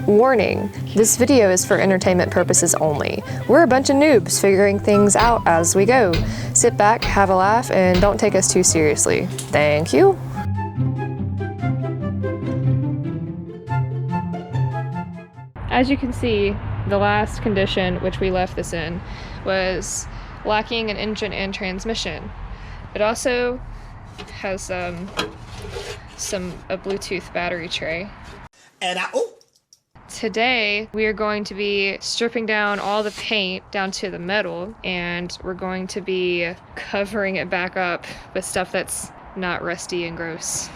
Warning, this video is for entertainment purposes only. We're a bunch of noobs figuring things out as we go. Sit back, have a laugh, and don't take us too seriously. Thank you. As you can see, the last condition which we left this in was lacking an engine and transmission. It also has a Bluetooth battery tray. And today we are going to be stripping down all the paint down to the metal, and we're going to be covering it back up with stuff that's not rusty and gross.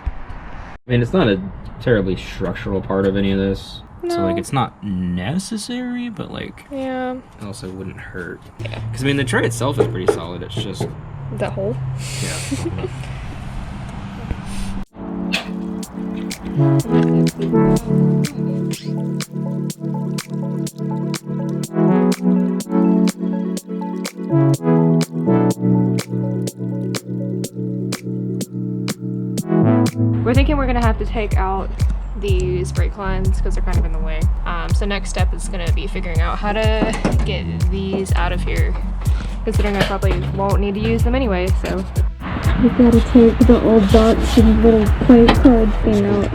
I mean, it's not a terribly structural part of any of this. No. So, like, it's not necessary, but, like, yeah, it also wouldn't hurt. Yeah. Because, I mean, the tray itself is pretty solid. It's just... that hole? Yeah. We're thinking we're gonna have to take out these brake lines because they're kind of in the way. So next step is gonna be figuring out how to get these out of here, considering I probably won't need to use them anyway, so. We gotta take the old Datsun little plate card thing out.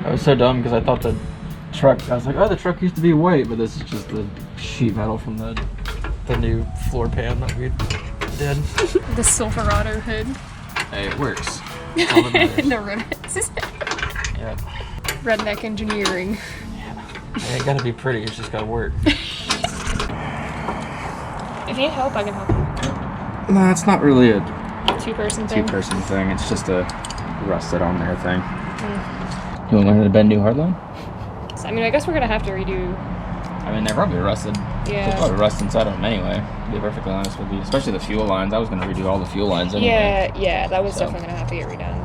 I was so dumb because I thought the truck, I was like, oh, the truck used to be white, but this is just the sheet metal from the new floor pan that we did. The Silverado hood. Hey, it works. All that matters. The rivets. Yeah. Redneck engineering. Yeah. It ain't gotta be pretty, it's just gotta work. If you need help, I can help you. No, it's not really a Two-person thing? two-person thing. It's just a rusted on there thing. You want to learn how to bend new hardline? So, I mean, I guess we're gonna have to redo. I mean, they're probably rusted. Yeah. There's probably rust inside of them anyway, to be perfectly honest with you. Especially the fuel lines. I was going to redo all the fuel lines anyway. Yeah, that was definitely gonna have to get redone.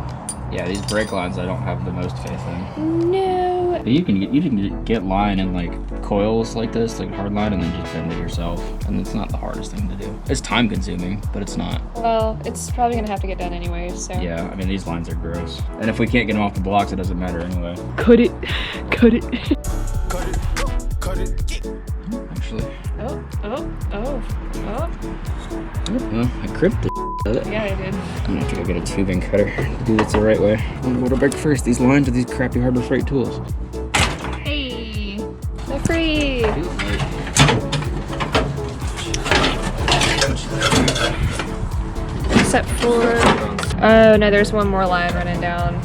Yeah, these brake lines I don't have the most faith in. No. But you can get line in like coils like this, like hard line, and then just bend it yourself. And it's not the hardest thing to do. It's time consuming, but it's not. Well, it's probably gonna have to get done anyway, so. Yeah, I mean, these lines are gross. And if we can't get them off the blocks, it doesn't matter anyway. Cut it. Cut it. Cut it. Cut it. Actually. Oh. Well, I crimped the of it. Yeah, I did. I'm gonna have to go get a tubing cutter to do this the right way. I'm gonna break first. These lines are these crappy Harbor Freight tools. Hey, they're free. Except for, oh no, there's one more line running down.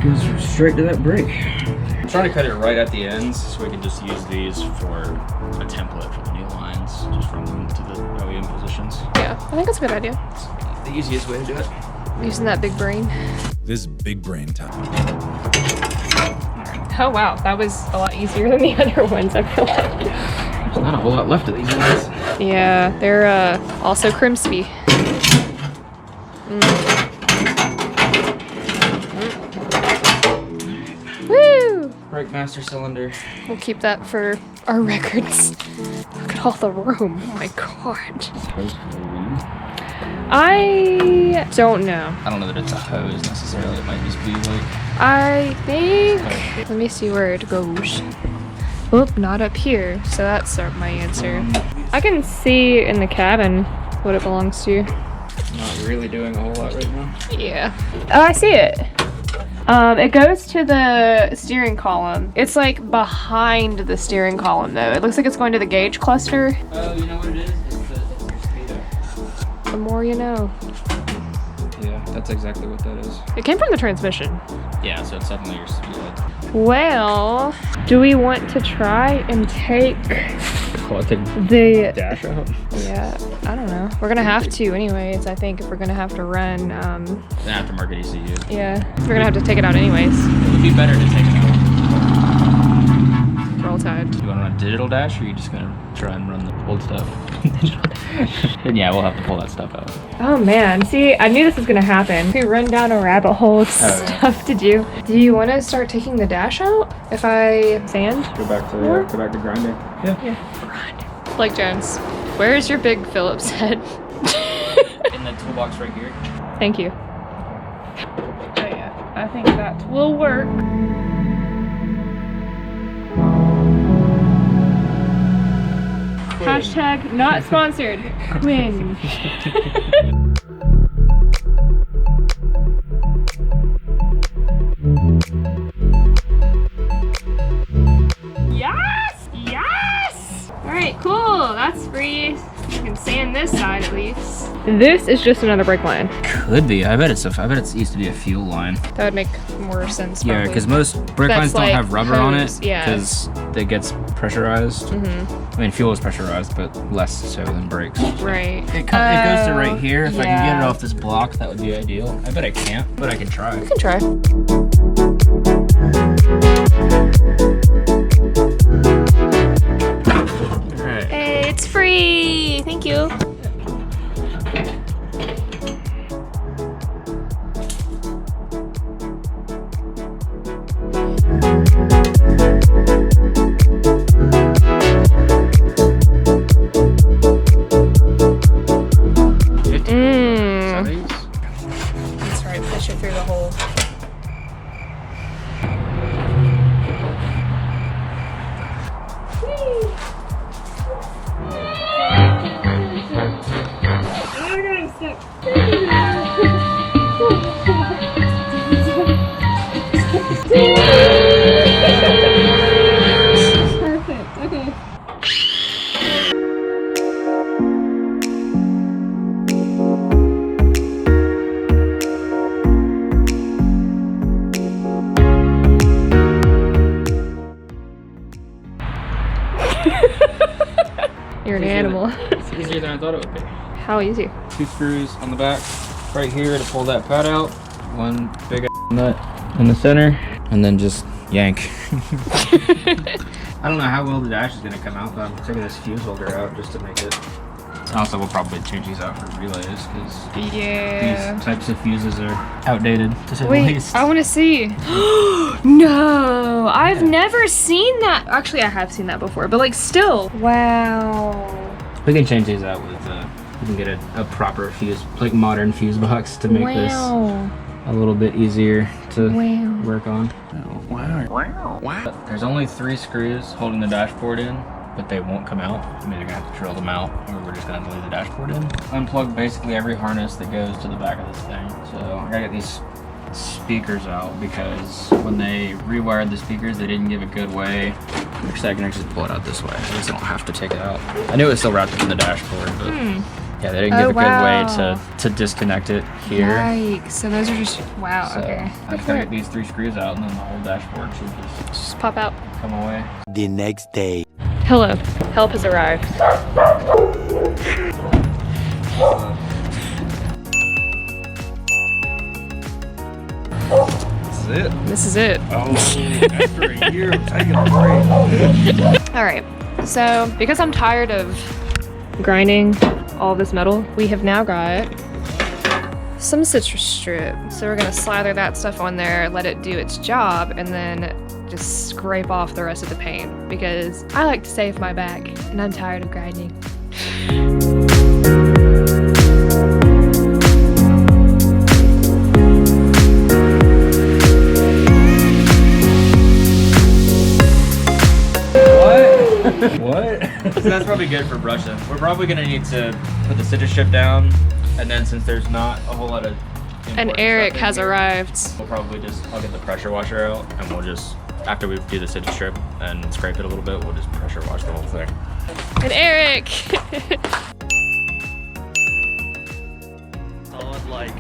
Goes straight to that brake. I'm trying to cut it right at the ends so we can just use these for a template for the new lines, just from them to the OEM positions. Yeah, I think that's a good idea. It's the easiest way to do it. Using that big brain. This big brain time. Oh wow, that was a lot easier than the other ones, I feel like. There's not a whole lot left of these lines. Yeah, they're also crispy. Woo! Brake master cylinder. We'll keep that for our records. Look at all the room. Oh my god. I don't know. I don't know that it's a hose necessarily. It might just be like... I think... Let me see where it goes. Oop, not up here. So that's my answer. I can see in the cabin what it belongs to. Not really doing a whole lot right now. Yeah. Oh, I see it. It goes to the steering column. It's like behind the steering column though. It looks like it's going to the gauge cluster. Oh, you know what it is? It's your speedo. The more you know. Yeah, that's exactly what that is. It came from the transmission. Yeah, so it's definitely your speedo. Well, do we want to try and take the dash out? Yeah, I don't know. We're gonna have to anyways, I think, if we're gonna have to run The aftermarket ECU. yeah, we're gonna have to take it out anyways. It would be better to take it out. digital dash, or are you just gonna try and run the old stuff? Digital dash. Then yeah, we'll have to pull that stuff out. Oh man, see, I knew this was gonna happen. We run down a rabbit hole of stuff to do. Do you want to start taking the dash out if I sand? Go back to grinding. Yeah. Grind. Blake Jones, where's your big Phillips head? In the toolbox right here. Thank you. Oh yeah, I think that will work. Hashtag not sponsored. Quinn. Yes! Yes! Alright, cool. That's free. You can sand this side at least. This is just another brake line. Could be. I bet it's used to be a fuel line. That would make more sense. Probably. Yeah, because most brake lines don't have rubber on it. Yeah. Because it gets pressurized. I mean, fuel is pressurized, but less so than brakes. Right. It goes to right here. If I can get it off this block, that would be ideal. I bet I can't, but I can try. You can try. Alright. Hey, it's free! Thank you. That's right, push it through the hole. Perfect. Okay. You're an animal. It's easier than I thought it would be. How easy? 2 screws on the back, right here to pull that pad out. 1 big nut in the center, and then just yank. I don't know how well the dash is gonna come out, but I'm taking this fuse holder out just to make it. Also, we'll probably change these out for relays because these types of fuses are outdated to say the least. I want to see. No, I've never seen that. Actually, I have seen that before, but like still. Wow. We can change these out with, we can get a proper fuse, like modern fuse box to make this a little bit easier to work on. Wow. There's only 3 screws holding the dashboard in, but they won't come out. I'm either gonna have to drill them out, or we're just gonna leave the dashboard in. Unplug basically every harness that goes to the back of this thing. So I gotta get these speakers out because when they rewired the speakers, they didn't give a good way. Actually, I can actually pull it out this way. I just don't have to take it out. I knew it was still wrapped up in the dashboard, but yeah, they didn't give a good way to disconnect it here. Yikes. So those are just, wow, So okay. I just gotta get these 3 screws out, and then the whole dashboard should Just pop out. come away. The next day. Hello. Help has arrived. This is it. Oh, after a year of taking a break. All right. So because I'm tired of grinding all this metal, we have now got some citrus strip. So we're gonna slather that stuff on there, let it do its job, and then just scrape off the rest of the paint because I like to save my back and I'm tired of grinding. What? So that's probably good for brushing. We're probably gonna need to put the citrus strip down, and then since there's not a whole lot of And Eric has arrived. we'll probably I'll get the pressure washer out, and we'll just, after we do the citrus strip and scrape it a little bit, we'll just pressure wash the whole thing. And Eric! Solid, like,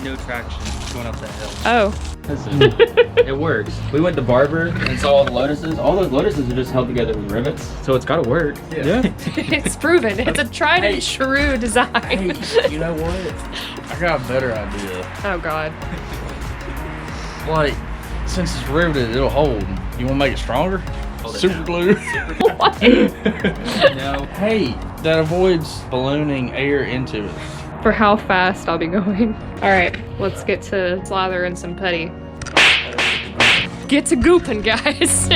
no traction going up that hill. Oh. It works. We went to Barber and saw all the lotuses. All those lotuses are just held together with rivets, so it's gotta work. Yeah. It's proven. It's a tried and true design. Hey, you know what? I got a better idea. Oh god. Like, since it's riveted, it'll hold. You want to make it stronger? Super glue. What? No. Hey, that avoids ballooning air into it. For how fast I'll be going. All right, let's get to slathering some putty. Get to gooping, guys.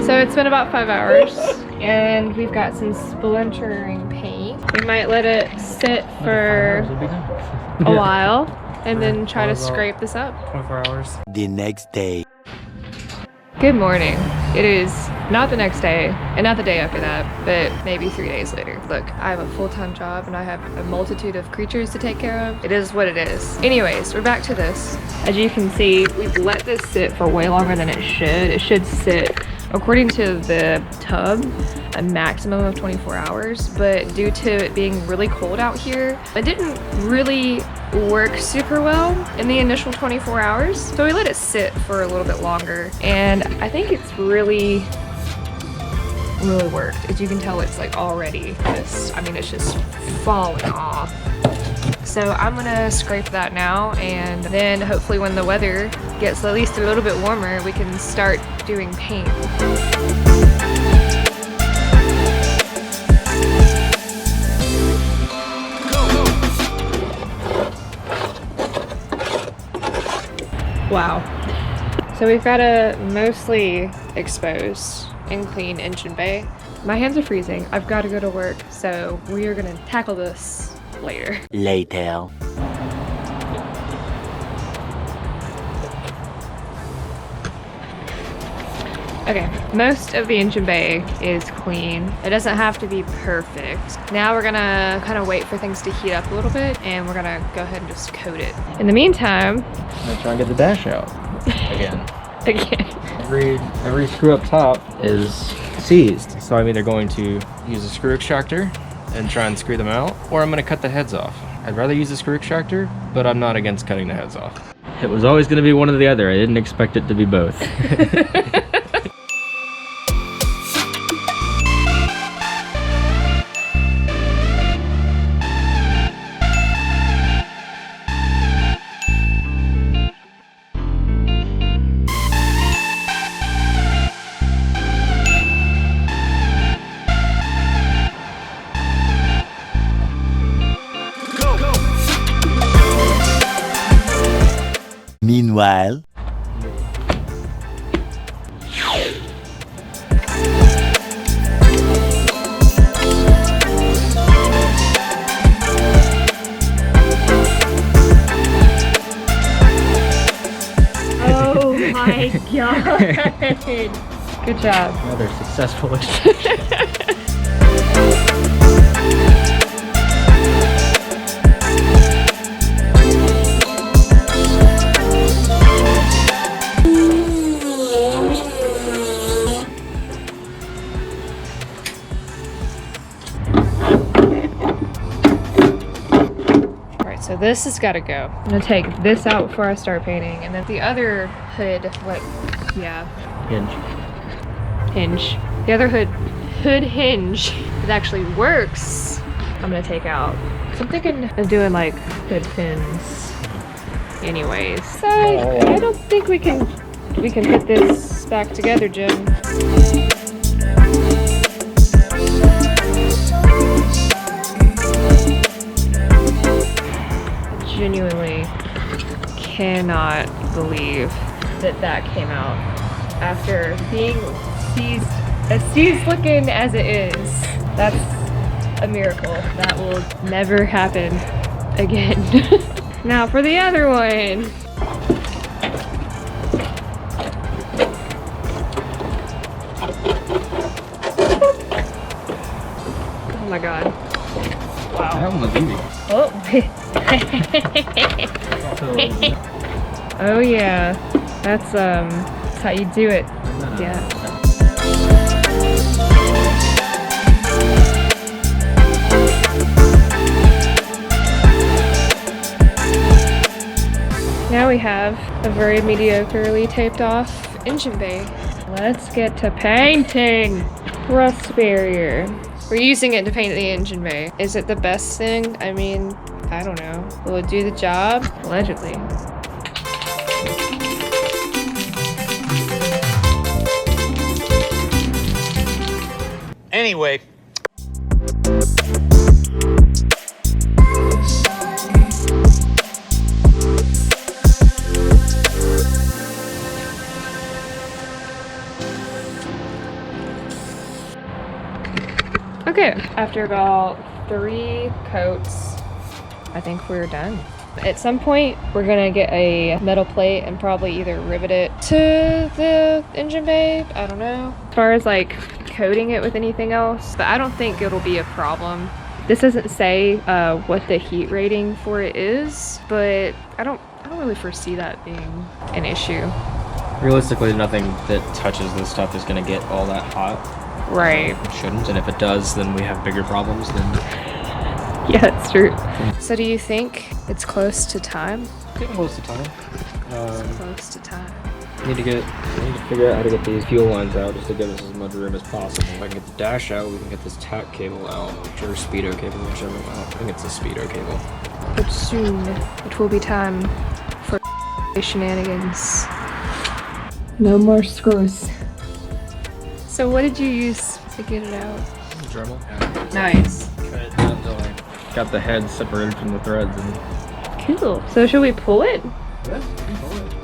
So it's been about 5 hours and we've got some splintering paint. We might let it sit for a while and then try to scrape this up. 24 hours. The next day. Good morning. It is not the next day and not the day after that, but maybe 3 days later. Look, I have a full-time job and I have a multitude of creatures to take care of. It is what it is. Anyways, we're back to this. As you can see, we've let this sit for way longer than it should. It should sit, according to the tub, a maximum of 24 hours, but due to it being really cold out here, it didn't really work super well in the initial 24 hours. So we let it sit for a little bit longer, and I think it's really worked. As you can tell, it's like already just, I mean, it's just falling off. So I'm gonna scrape that now, and then hopefully when the weather gets at least a little bit warmer, we can start doing paint. Wow. So we've got a mostly exposed and clean engine bay. My hands are freezing. I've got to go to work, so we are gonna tackle this later. Later. Okay, most of the engine bay is clean. It doesn't have to be perfect. Now we're gonna kind of wait for things to heat up a little bit, and we're gonna go ahead and just coat it. In the meantime, I'm gonna try and get the dash out again. again. Every screw up top is seized. So I'm either going to use a screw extractor and try and screw them out, or I'm gonna cut the heads off. I'd rather use a screw extractor, but I'm not against cutting the heads off. It was always gonna be one or the other. I didn't expect it to be both. Meanwhile. Oh my god. Good job. Another successful extraction. So this has got to go. I'm gonna take this out before I start painting, and then the other hood, hinge. The other hood hinge that actually works, I'm gonna take out. So I'm thinking of doing like hood pins. Anyways, so I don't think we can put this back together, Jim. Genuinely cannot believe that came out after being seized, as seized looking as it is. That's a miracle. That will never happen again. Now for the other one. Oh my god. Wow. That one was easy. Oh. Oh yeah, that's how you do it. Yeah. Now we have a very mediocrely taped off engine bay. Let's get to painting. Rust barrier. We're using it to paint the engine bay. Is it the best thing? I mean, I don't know. Will it do the job? Allegedly. Anyway. Okay, after about 3 coats, I think we're done. At some point, we're gonna get a metal plate and probably either rivet it to the engine bay, I don't know. As far as like coating it with anything else, but I don't think it'll be a problem. This doesn't say what the heat rating for it is, but I don't really foresee that being an issue. Realistically, nothing that touches this stuff is gonna get all that hot. Right. It shouldn't, and if it does, then we have bigger problems than... Yeah, that's true. So do you think it's close to time? Getting close to time. It's close to time. We need to figure out how to get these fuel lines out just to give us as much room as possible. If I can get the dash out, we can get this tack cable out, or speedo cable, whichever one. I think it's a speedo cable. But soon, it will be time for shenanigans. No more screws. So what did you use to get it out? Dremel. Nice. Got the head separated from the threads. And... Cool. So should we pull it? Yeah, pull it.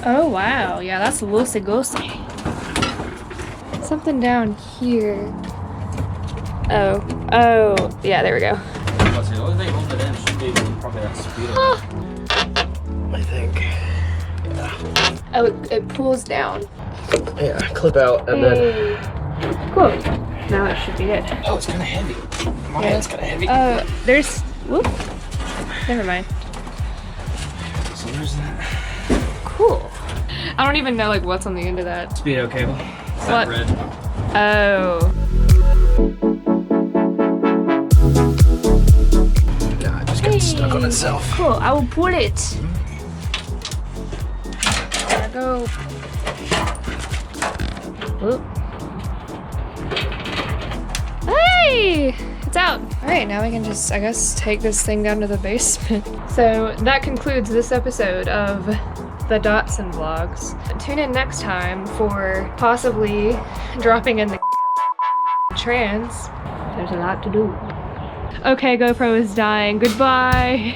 Oh wow, yeah, that's loosey-goosey. Something down here. Oh, yeah, there we go. The only thing holding it in should be probably that speedo. I think. Yeah. Oh, it pulls down. Yeah, clip out and then... Cool. Now it should be good. Oh, it's kind of heavy. My hand's kind of heavy. There's... Whoop. Never mind. So there's that. Cool. I don't even know like what's on the end of that. Speedo cable. What? Red. Oh. Nah, it just gets stuck on itself. Cool. I will pull it. There I go. Whoop. Hey! It's out. All right, now we can just, I guess, take this thing down to the basement. So that concludes this episode of the Datsun vlogs. Tune in next time for possibly dropping in the trans. There's a lot to do. Okay, GoPro is dying. Goodbye.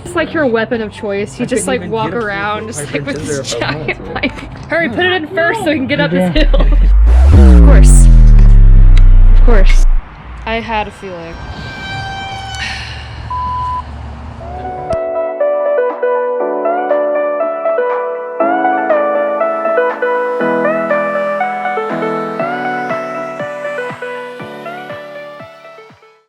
It's like your weapon of choice. You just like walk around just like with this giant mic. Hurry, put it in first so we can get up this hill. Of course. I had a feeling.